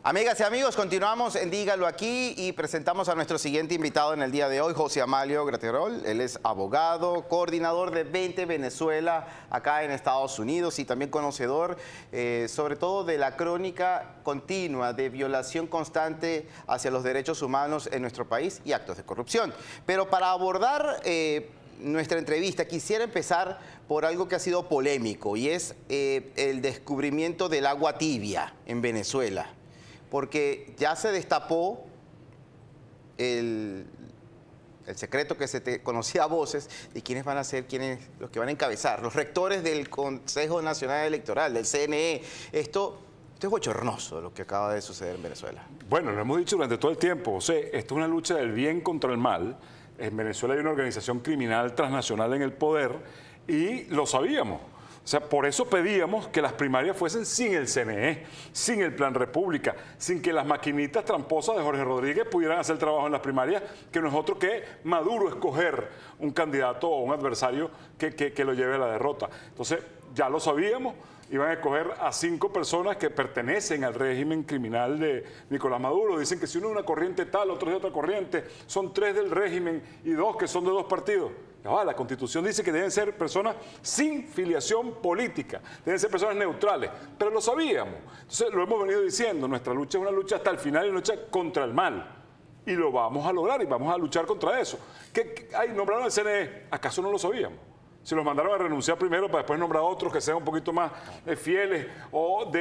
Amigas y amigos, continuamos en Dígalo Aquí y presentamos a nuestro siguiente invitado en el día de hoy, José Amalio Graterol. Él es abogado, coordinador de 20 Venezuela acá en Estados Unidos y también conocedor sobre todo de la crónica continua de violación constante hacia los derechos humanos en nuestro país y actos de corrupción. Pero para abordar nuestra entrevista quisiera empezar por algo que ha sido polémico y es el descubrimiento del agua tibia en Venezuela. Porque ya se destapó el secreto que se conocía a voces de quiénes van a ser los que van a encabezar, los rectores del Consejo Nacional Electoral, del CNE. Esto es bochornoso lo que acaba de suceder en Venezuela. Bueno, lo hemos dicho durante todo el tiempo, José, esto es una lucha del bien contra el mal. En Venezuela hay una organización criminal transnacional en el poder y lo sabíamos. O sea, por eso pedíamos que las primarias fuesen sin el CNE, sin el Plan República, sin que las maquinitas tramposas de Jorge Rodríguez pudieran hacer el trabajo en las primarias, que no es otro que Maduro escoger un candidato o un adversario que lo lleve a la derrota. Entonces, ya lo sabíamos, iban a escoger a 5 personas que pertenecen al régimen criminal de Nicolás Maduro. Dicen que si uno es de una corriente tal, otro es de otra corriente, son 3 del régimen y 2 que son de 2 partidos. La Constitución dice que deben ser personas sin filiación política, deben ser personas neutrales, pero lo sabíamos. Entonces lo hemos venido diciendo, nuestra lucha es una lucha hasta el final, una lucha contra el mal. Y lo vamos a lograr y vamos a luchar contra eso. ¿Nombraron el CNE? ¿Acaso no lo sabíamos? Si los mandaron a renunciar primero para después nombrar a otros que sean un poquito más fieles o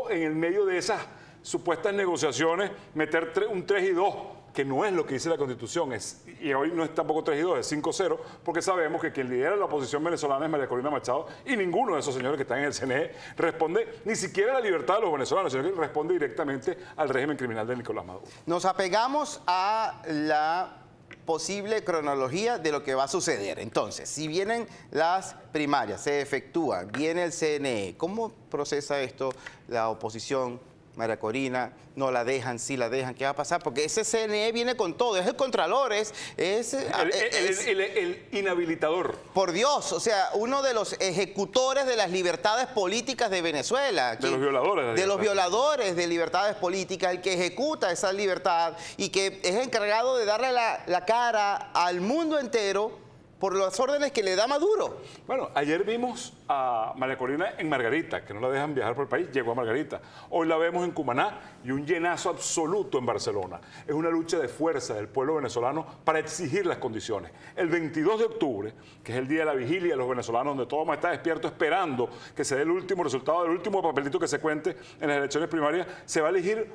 en el medio de esas supuestas negociaciones meter un 3 y 2, que no es lo que dice la Constitución, y hoy no es tampoco 3 y 2, es 5-0, porque sabemos que quien lidera la oposición venezolana es María Corina Machado, y ninguno de esos señores que están en el CNE responde ni siquiera a la libertad de los venezolanos, sino que responde directamente al régimen criminal de Nicolás Maduro. Nos apegamos a la posible cronología de lo que va a suceder. Entonces, si vienen las primarias, se efectúan, viene el CNE, ¿cómo procesa esto la oposición? María Corina, no la dejan, sí la dejan, ¿qué va a pasar? Porque ese CNE viene con todo, es el contralor, es el inhabilitador. Por Dios, o sea, uno de los ejecutores de las libertades políticas de Venezuela. De los violadores. De los violadores de libertades políticas, el que ejecuta esa libertad y que es encargado de darle la cara al mundo entero por las órdenes que le da Maduro. Bueno, ayer vimos a María Corina en Margarita, que no la dejan viajar por el país, llegó a Margarita. Hoy la vemos en Cumaná y un llenazo absoluto en Barcelona. Es una lucha de fuerza del pueblo venezolano para exigir las condiciones. El 22 de octubre, que es el día de la vigilia de los venezolanos, donde todo vamos a estar despierto esperando que se dé el último resultado, del último papelito que se cuente en las elecciones primarias, se va a elegir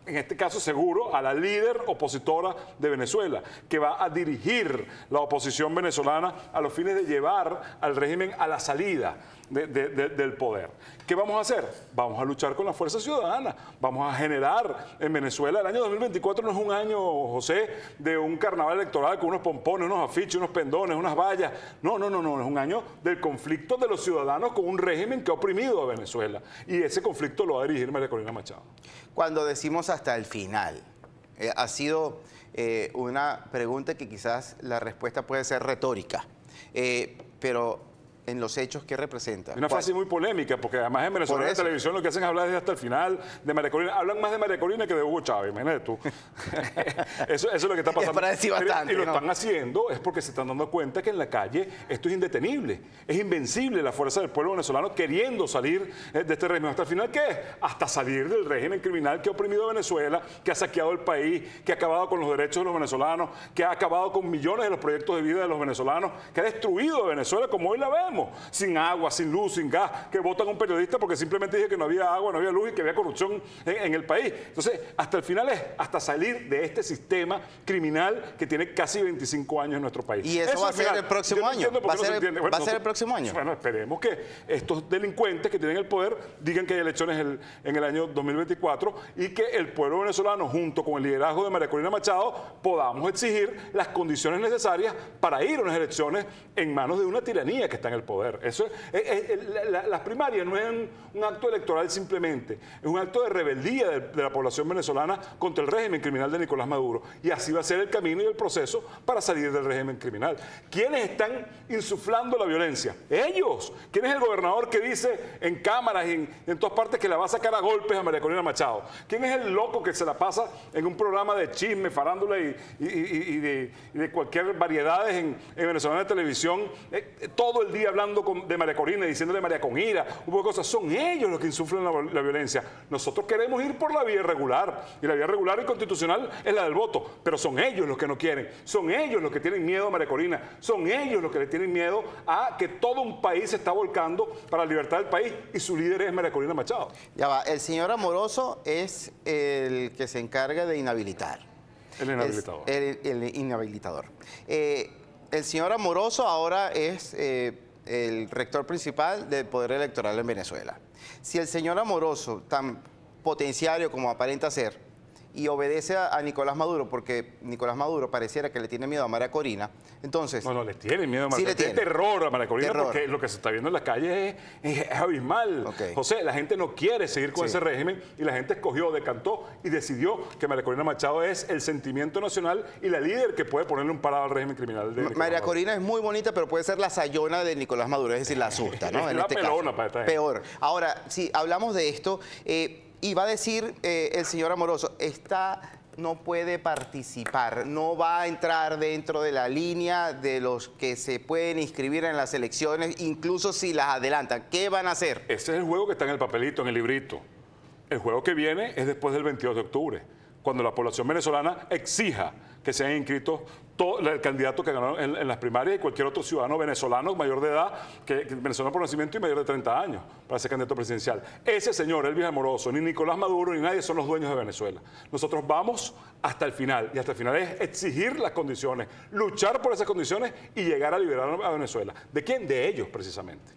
en este caso seguro, a la líder opositora de Venezuela, que va a dirigir la oposición venezolana a los fines de llevar al régimen a la salida del poder. ¿Qué vamos a hacer? Vamos a luchar con la fuerza ciudadana, vamos a generar en Venezuela. El año 2024 no es un año, José, de un carnaval electoral con unos pompones, unos afiches, unos pendones, unas vallas. No, es un año del conflicto de los ciudadanos con un régimen que ha oprimido a Venezuela. Y ese conflicto lo va a dirigir María Corina Machado. Cuando decimos hasta el final, ha sido una pregunta que quizás la respuesta puede ser retórica, pero en los hechos, ¿qué representa? Una frase muy polémica, porque además en Venezuela en televisión lo que hacen es hablar desde hasta el final de María Corina. Hablan más de María Corina que de Hugo Chávez, imagínate tú. Eso es lo que está pasando. Es para decir bastante, y lo están haciendo es porque se están dando cuenta que en la calle esto es indetenible. Es invencible la fuerza del pueblo venezolano queriendo salir de este régimen. ¿Hasta el final qué es? Hasta salir del régimen criminal que ha oprimido a Venezuela, que ha saqueado el país, que ha acabado con los derechos de los venezolanos, que ha acabado con millones de los proyectos de vida de los venezolanos, que ha destruido a Venezuela como hoy la vemos. Sin agua, sin luz, sin gas, que votan a un periodista porque simplemente dije que no había agua, no había luz y que había corrupción en el país. Entonces, hasta el final es hasta salir de este sistema criminal que tiene casi 25 años en nuestro país. ¿Y eso va a ser el próximo año? ¿Va a ser el próximo año? Bueno, esperemos que estos delincuentes que tienen el poder digan que hay elecciones en el año 2024 y que el pueblo venezolano, junto con el liderazgo de María Corina Machado, podamos exigir las condiciones necesarias para ir a unas elecciones en manos de una tiranía que está en el el poder. Las primarias no es un acto electoral simplemente, es un acto de rebeldía de la población venezolana contra el régimen criminal de Nicolás Maduro. Y así va a ser el camino y el proceso para salir del régimen criminal. ¿Quiénes están insuflando la violencia? Ellos. ¿Quién es el gobernador que dice en cámaras y en todas partes que la va a sacar a golpes a María Corina Machado? ¿Quién es el loco que se la pasa en un programa de chisme, farándula y de cualquier variedades en Venezolana de Televisión, todo el día hablando de María Corina y diciéndole María con ira, un poco de cosas? Son ellos los que insuflan la violencia. Nosotros queremos ir por la vía regular, y la vía regular y constitucional es la del voto, pero son ellos los que no quieren, son ellos los que tienen miedo a María Corina, son ellos los que le tienen miedo a que todo un país se está volcando para la libertad del país y su líder es María Corina Machado. Ya va, el señor Amoroso es el que se encarga de inhabilitar. El inhabilitador. El inhabilitador. El señor Amoroso ahora es el rector principal del Poder Electoral en Venezuela. Si el señor Amoroso, tan potenciario como aparenta ser, y obedece a Nicolás Maduro, porque Nicolás Maduro pareciera que le tiene miedo a María Corina, entonces... No, le tiene miedo a María Corina. Sí, tiene terror a María Corina, terror. Porque lo que se está viendo en las calles es abismal. Okay. José, la gente no quiere seguir con ese régimen y la gente escogió, decantó y decidió que María Corina Machado es el sentimiento nacional y la líder que puede ponerle un parado al régimen criminal de Nicolás María Maduro. Corina es muy bonita, pero puede ser la sayona de Nicolás Maduro, es decir, la asusta, ¿no? Es en una este pelona caso. para esta gente. Peor. Ahora, si hablamos de esto, y va a decir el señor Amoroso, no puede participar, no va a entrar dentro de la línea de los que se pueden inscribir en las elecciones, incluso si las adelantan. ¿Qué van a hacer? Ese es el juego que está en el papelito, en el librito. El juego que viene es después del 22 de octubre, cuando la población venezolana exija que sean inscritos el candidato que ganó en las primarias y cualquier otro ciudadano venezolano mayor de edad, venezolano por nacimiento y mayor de 30 años, para ser candidato presidencial. Ese señor, Elvis Amoroso, ni Nicolás Maduro, ni nadie son los dueños de Venezuela. Nosotros vamos hasta el final, y hasta el final es exigir las condiciones, luchar por esas condiciones y llegar a liberar a Venezuela. ¿De quién? De ellos, precisamente.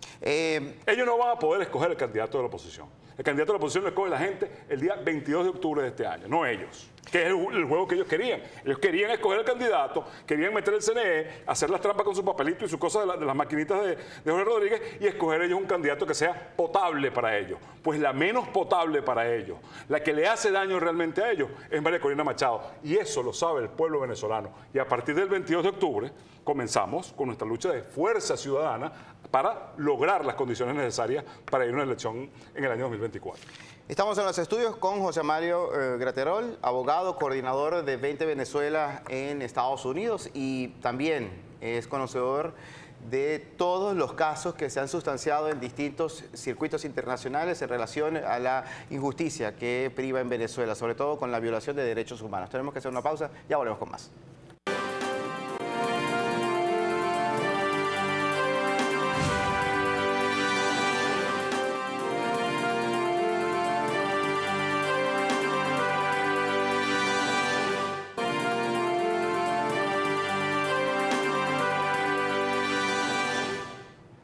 Ellos no van a poder escoger el candidato de la oposición. El candidato de la oposición lo escoge la gente el día 22 de octubre de este año, no ellos, que es el juego que ellos querían. Ellos querían escoger el candidato, querían meter el CNE, hacer las trampas con su papelito y su cosa de las maquinitas de Jorge Rodríguez y escoger ellos un candidato que sea potable para ellos. Pues la menos potable para ellos, la que le hace daño realmente a ellos, es María Corina Machado. Y eso lo sabe el pueblo venezolano. Y a partir del 22 de octubre comenzamos con nuestra lucha de fuerza ciudadana para lograr las condiciones necesarias para ir a una elección en el año 2024. Estamos en los estudios con José Mario Graterol, abogado, coordinador de 20 Venezuela en Estados Unidos y también es conocedor de todos los casos que se han sustanciado en distintos circuitos internacionales en relación a la injusticia que priva en Venezuela, sobre todo con la violación de derechos humanos. Tenemos que hacer una pausa, ya volvemos con más.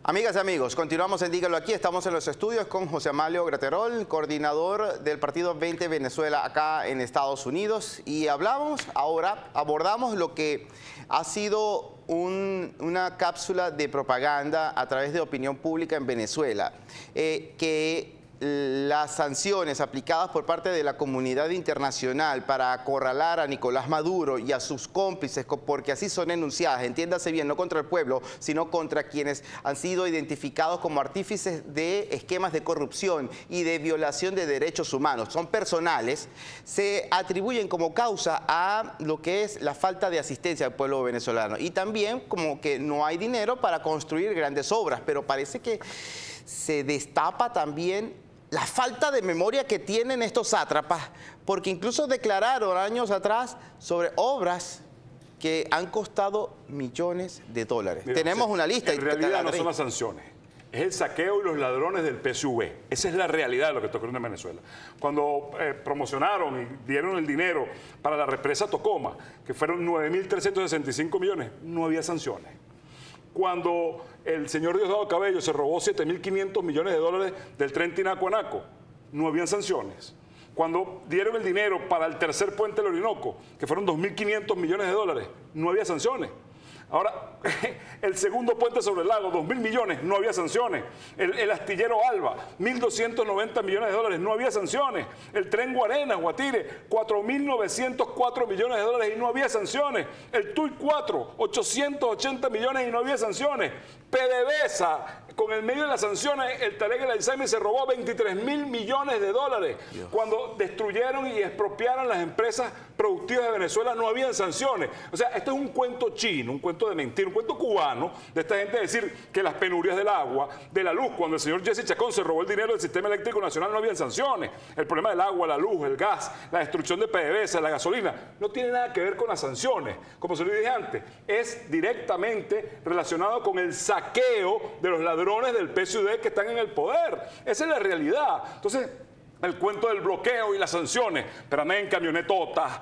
Amigas y amigos, continuamos en Dígalo Aquí. Estamos en los estudios con José Mario Graterol, coordinador del partido 20 Venezuela acá en Estados Unidos. Y abordamos lo que ha sido una cápsula de propaganda a través de opinión pública en Venezuela, que las sanciones aplicadas por parte de la comunidad internacional para acorralar a Nicolás Maduro y a sus cómplices, porque así son enunciadas, entiéndase bien, no contra el pueblo, sino contra quienes han sido identificados como artífices de esquemas de corrupción y de violación de derechos humanos, son personales, se atribuyen como causa a lo que es la falta de asistencia al pueblo venezolano y también como que no hay dinero para construir grandes obras, pero parece que se destapa también la falta de memoria que tienen estos sátrapas, porque incluso declararon años atrás sobre obras que han costado millones de dólares. Mira, tenemos una lista. En realidad no son las sanciones, es el saqueo y los ladrones del PSV. Esa es la realidad de lo que está ocurriendo en Venezuela. Cuando promocionaron y dieron el dinero para la represa Tocoma, que fueron 9.365 millones, no había sanciones. Cuando el señor Diosdado Cabello se robó 7.500 millones de dólares del tren Tinaco-Anaco, no habían sanciones. Cuando dieron el dinero para el tercer puente del Orinoco, que fueron 2.500 millones de dólares, no había sanciones. Ahora, el segundo puente sobre el lago, 2.000 millones, no había sanciones. El astillero Alba, 1.290 millones de dólares, no había sanciones. El tren Guatire, 4.904 millones de dólares y no había sanciones. El TUI 4, 880 millones y no había sanciones. PDVSA, con el medio de las sanciones, el Tarek El Aissami se robó 23.000 millones de dólares. Dios. Cuando destruyeron y expropiaron las empresas productivas de Venezuela, no habían sanciones. O sea, esto es un cuento chino, un cuento de mentira, un cuento cubano de esta gente decir que las penurias del agua, de la luz, cuando el señor Jesse Chacón se robó el dinero del sistema eléctrico nacional, no habían sanciones. El problema del agua, la luz, el gas, la destrucción de PDVSA, la gasolina, no tiene nada que ver con las sanciones. Como se lo dije antes, es directamente relacionado con el saqueo de los ladrones del PSUV que están en el poder. Esa es la realidad. Entonces, el cuento del bloqueo y las sanciones, pero andan en camionetotas,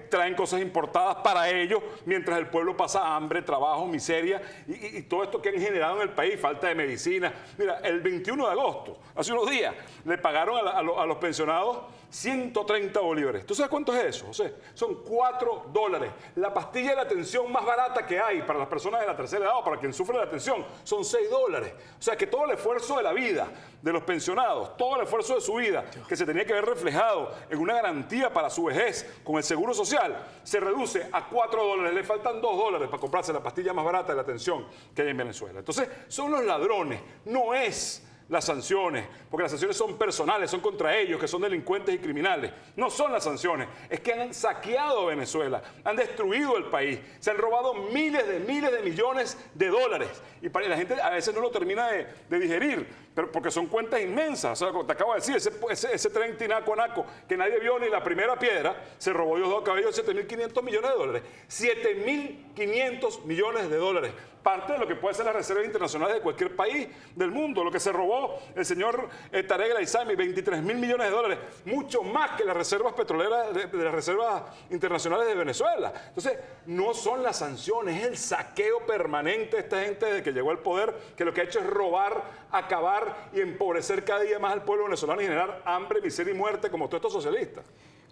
traen cosas importadas para ellos, mientras el pueblo pasa hambre, trabajo, miseria y todo esto que han generado en el país, falta de medicina. Mira, el 21 de agosto, hace unos días, le pagaron a los pensionados 130 bolívares. ¿Tú sabes cuánto es eso, José? Son $4. La pastilla de la atención más barata que hay para las personas de la tercera edad o para quien sufre de la atención son $6. O sea que todo el esfuerzo de la vida de los pensionados, todo el esfuerzo de su vida, que se tenía que ver reflejado en una garantía para su vejez con el seguro social, se reduce a $4. Le faltan $2 para comprarse la pastilla más barata de la atención que hay en Venezuela. Entonces, son los ladrones, no es las sanciones, porque las sanciones son personales, son contra ellos, que son delincuentes y criminales. No son las sanciones, es que han saqueado a Venezuela, han destruido el país, se han robado miles de millones de dólares. Y la gente a veces no lo termina de digerir, pero porque son cuentas inmensas. O sea, te acabo de decir, ese tren Tinaco a Naco, que nadie vio ni la primera piedra, se robó Diosdado Cabello 7.500 millones de dólares. 7.500 millones de dólares. Parte de lo que puede ser las reservas internacionales de cualquier país del mundo. Lo que se robó el señor Tarek El Aissami, 23.000 millones de dólares. Mucho más que las reservas petroleras de las reservas internacionales de Venezuela. Entonces, no son las sanciones, es el saqueo permanente de esta gente desde que llegó al poder, que lo que ha hecho es robar, acabar y empobrecer cada día más al pueblo venezolano y generar hambre, miseria y muerte como todos estos socialistas.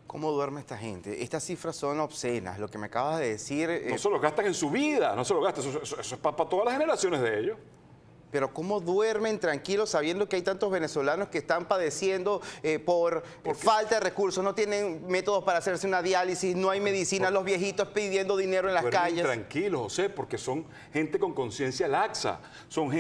¿Cómo duerme esta gente? Estas cifras son obscenas. Lo que me acabas de decir... No se lo gastan en su vida, no se lo gastan. Eso es para todas las generaciones de ellos. Pero ¿cómo duermen tranquilos sabiendo que hay tantos venezolanos que están padeciendo por falta de recursos? No tienen métodos para hacerse una diálisis, no hay medicina, los viejitos pidiendo dinero en las calles. Tranquilos, José, porque son gente con conciencia laxa, son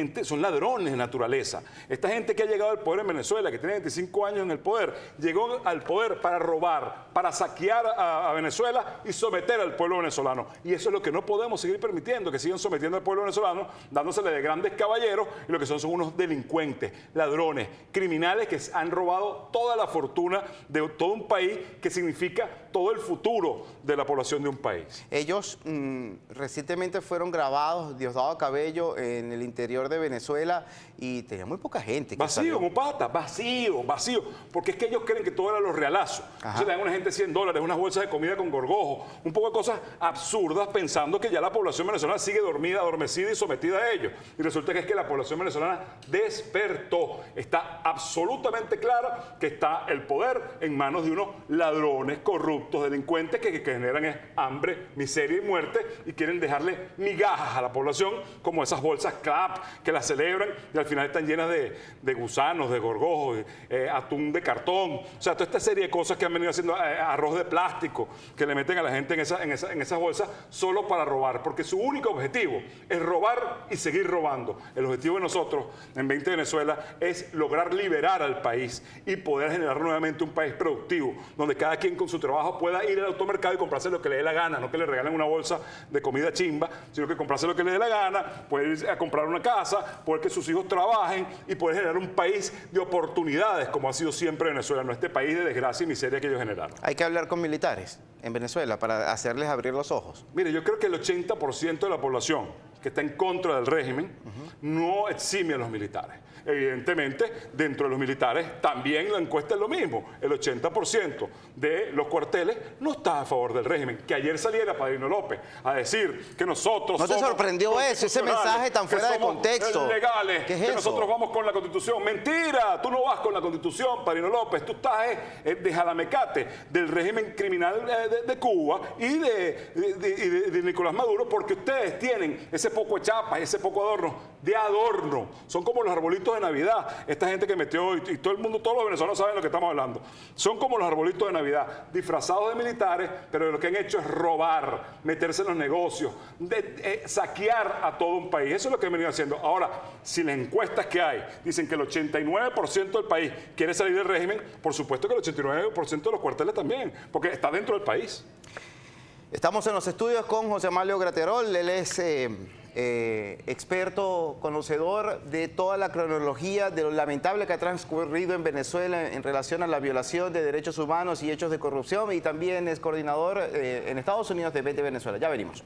ladrones de naturaleza. Esta gente que ha llegado al poder en Venezuela, que tiene 25 años en el poder, llegó al poder para robar, para saquear a Venezuela y someter al pueblo venezolano. Y eso es lo que no podemos seguir permitiendo, que sigan sometiendo al pueblo venezolano, dándosele de grandes caballeros, y lo que son unos delincuentes, ladrones, criminales que han robado toda la fortuna de todo un país, que significa todo el futuro de la población de un país. Ellos recientemente fueron grabados, Diosdado Cabello, en el interior de Venezuela y tenía muy poca gente. Vacío, como pata, vacío, porque es que ellos creen que todo era lo realazo. Entonces le dan a una gente $100, unas bolsas de comida con gorgojo, un poco de cosas absurdas, pensando que ya la población venezolana sigue dormida, adormecida y sometida a ellos. Y resulta que es que la población venezolana despertó. Está absolutamente clara que está el poder en manos de unos ladrones, corruptos, delincuentes que generan hambre, miseria y muerte y quieren dejarle migajas a la población, como esas bolsas CLAP que las celebran y al final están llenas de gusanos, de gorgojos, atún de cartón. O sea, toda esta serie de cosas que han venido haciendo, arroz de plástico que le meten a la gente en esas bolsas solo para robar, porque su único objetivo es robar y seguir robando. El objetivo de nosotros en 20 Venezuela es lograr liberar al país y poder generar nuevamente un país productivo, donde cada quien con su trabajo pueda ir al automercado y comprarse lo que le dé la gana, no que le regalen una bolsa de comida chimba, sino que comprarse lo que le dé la gana, poder ir a comprar una casa, poder que sus hijos trabajen y poder generar un país de oportunidades, como ha sido siempre Venezuela, no este país de desgracia y miseria que ellos generaron. Hay que hablar con militares en Venezuela para hacerles abrir los ojos. Mire, yo creo que el 80% de la población que está en contra del régimen, no exime a los militares. Evidentemente, dentro de los militares también la encuesta es lo mismo. El 80% de los cuarteles no está a favor del régimen. Que ayer saliera Padrino López a decir que nosotros ¿No te sorprendió eso, ese mensaje tan fuera de contexto? Legales, ¿Qué es que eso? nosotros vamos con la Constitución. Mentira, tú no vas con la Constitución, Padrino López. Tú estás de jalamecate del régimen criminal de Cuba y de Nicolás Maduro, porque ustedes tienen ese poco de chapa, ese poco de adorno. Son como los arbolitos de Navidad. Esta gente que metió, y todo el mundo, todos los venezolanos saben de lo que estamos hablando. Son como los arbolitos de Navidad, disfrazados de militares, pero lo que han hecho es robar, meterse en los negocios, saquear a todo un país. Eso es lo que han venido haciendo. Ahora, si las encuestas que hay dicen que el 89% del país quiere salir del régimen, por supuesto que el 89% de los cuarteles también, porque está dentro del país. Estamos en los estudios con José Amalio Graterol. Él es experto, conocedor de toda la cronología de lo lamentable que ha transcurrido en Venezuela en relación a la violación de derechos humanos y hechos de corrupción, y también es coordinador en Estados Unidos de Vete Venezuela. Ya venimos.